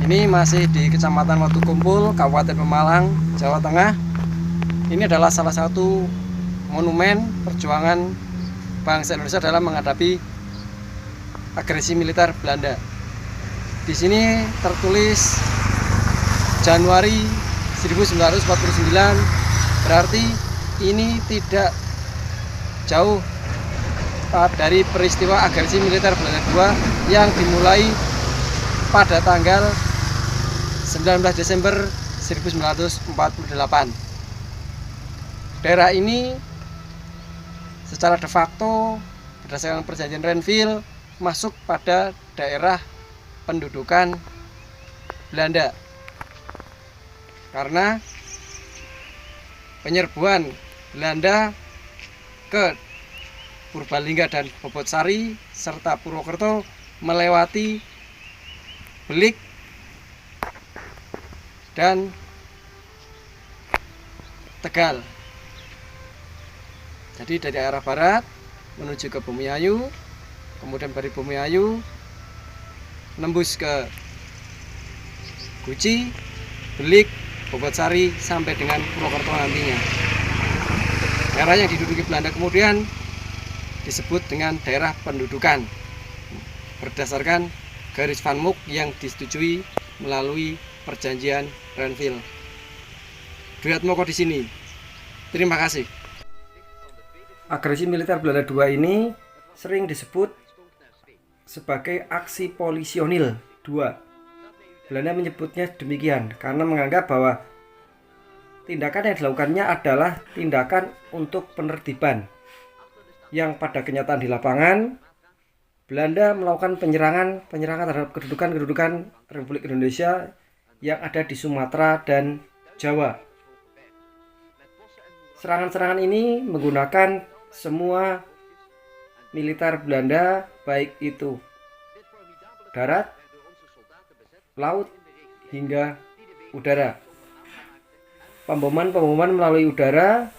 Ini masih di Kecamatan Watukumpul, Kabupaten Pemalang, Jawa Tengah. Ini adalah salah satu monumen perjuangan bangsa Indonesia dalam menghadapi agresi militer Belanda. Di sini tertulis Januari 1949, berarti ini tidak jauh dari peristiwa agresi militer Belanda II yang dimulai pada tanggal 19 Desember 1948. Daerah ini secara de facto berdasarkan perjanjian Renville masuk pada daerah pendudukan Belanda karena penyerbuan Belanda ke Purbalingga dan Bobotsari serta Purwokerto melewati Belik dan Tegal. Jadi dari arah barat menuju ke Bumiayu, kemudian dari Bumiayu nembus ke Guci, Belik, Bobotsari sampai dengan Purwokerto nantinya. Daerah yang diduduki Belanda kemudian disebut dengan daerah pendudukan berdasarkan garis Van Mook yang disetujui melalui perjanjian Renville. Duyatmoko di sini. Terima kasih. Agresi militer Belanda II ini sering disebut sebagai aksi polisionil II. Belanda menyebutnya demikian karena menganggap bahwa tindakan yang dilakukannya adalah tindakan untuk penertiban, yang pada kenyataan di lapangan Belanda melakukan penyerangan terhadap kedudukan Republik Indonesia yang ada di Sumatera dan Jawa. Serangan-serangan ini menggunakan semua militer Belanda, baik itu darat, laut, hingga udara. Pemboman melalui udara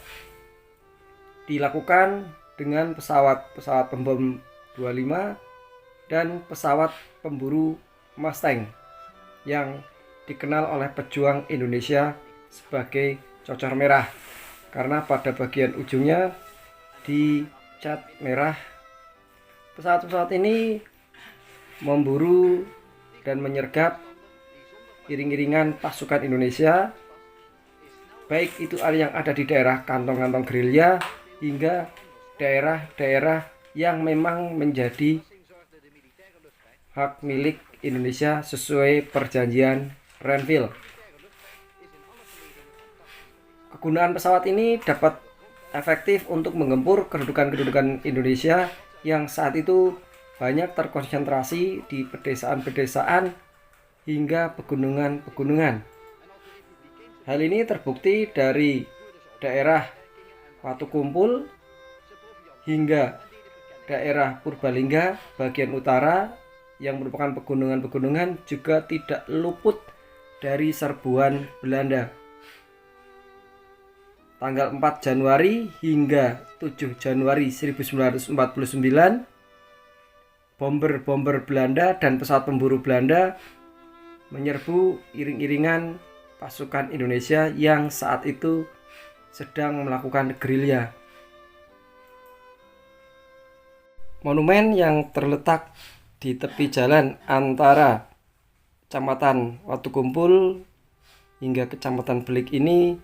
dilakukan dengan pesawat pembom 25 dan pesawat pemburu Mustang yang dikenal oleh pejuang Indonesia sebagai cocor merah karena pada bagian ujungnya dicat merah. Pesawat-pesawat ini memburu dan menyergap iring-iringan pasukan Indonesia, baik itu yang ada di daerah kantong-kantong gerilya hingga daerah-daerah yang memang menjadi hak milik Indonesia sesuai perjanjian Renville. Kegunaan pesawat ini dapat efektif untuk menggempur kedudukan Indonesia yang saat itu banyak terkonsentrasi di pedesaan-pedesaan hingga pegunungan-pegunungan. Hal ini terbukti dari daerah Watukumpul hingga daerah Purbalingga bagian utara yang merupakan pegunungan-pegunungan juga tidak luput dari serbuan Belanda. Tanggal 4 Januari hingga 7 Januari 1949, bomber-bomber Belanda dan pesawat pemburu Belanda menyerbu iring-iringan pasukan Indonesia yang saat itu sedang melakukan gerilya. Monumen yang terletak di tepi jalan antara Kecamatan Watukumpul hingga Kecamatan Belik ini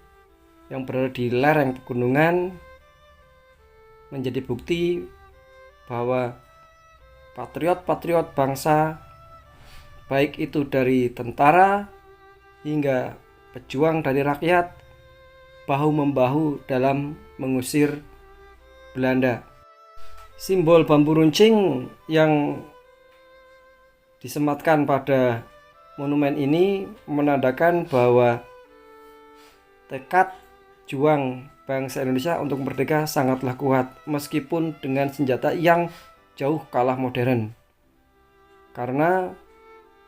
yang berada di lereng pegunungan menjadi bukti bahwa patriot-patriot bangsa, baik itu dari tentara hingga pejuang dari rakyat, bahu-membahu dalam mengusir Belanda. Simbol bambu runcing yang disematkan pada monumen ini menandakan bahwa tekad juang bangsa Indonesia untuk merdeka sangatlah kuat meskipun dengan senjata yang jauh kalah modern. Karena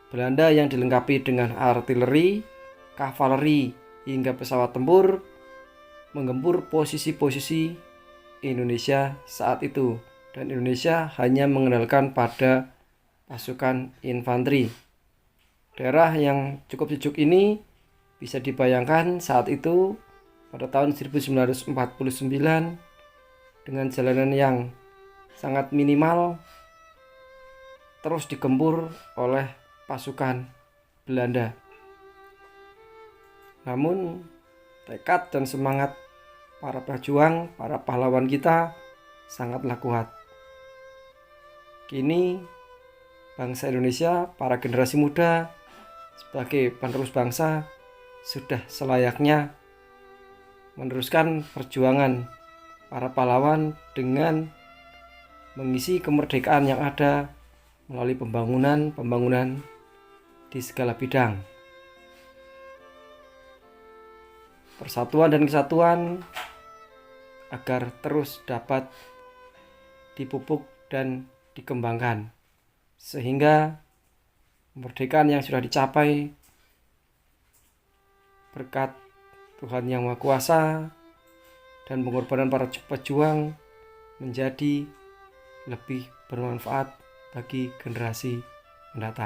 Belanda yang dilengkapi dengan artileri, kavaleri hingga pesawat tempur menggempur posisi-posisi Indonesia saat itu, dan Indonesia hanya mengandalkan pada pasukan infanteri. Daerah yang cukup sejuk ini bisa dibayangkan saat itu pada tahun 1949 dengan jalanan yang sangat minimal terus digempur oleh pasukan Belanda. Namun tekad dan semangat para pejuang, para pahlawan kita sangatlah kuat. Kini bangsa Indonesia, para generasi muda sebagai penerus bangsa sudah selayaknya meneruskan perjuangan para pahlawan dengan mengisi kemerdekaan yang ada melalui pembangunan di segala bidang. Persatuan dan kesatuan agar terus dapat dipupuk dan dikembangkan, sehingga kemerdekaan yang sudah dicapai berkat Tuhan Yang Maha Kuasa dan pengorbanan para pejuang menjadi lebih bermanfaat bagi generasi mendatang.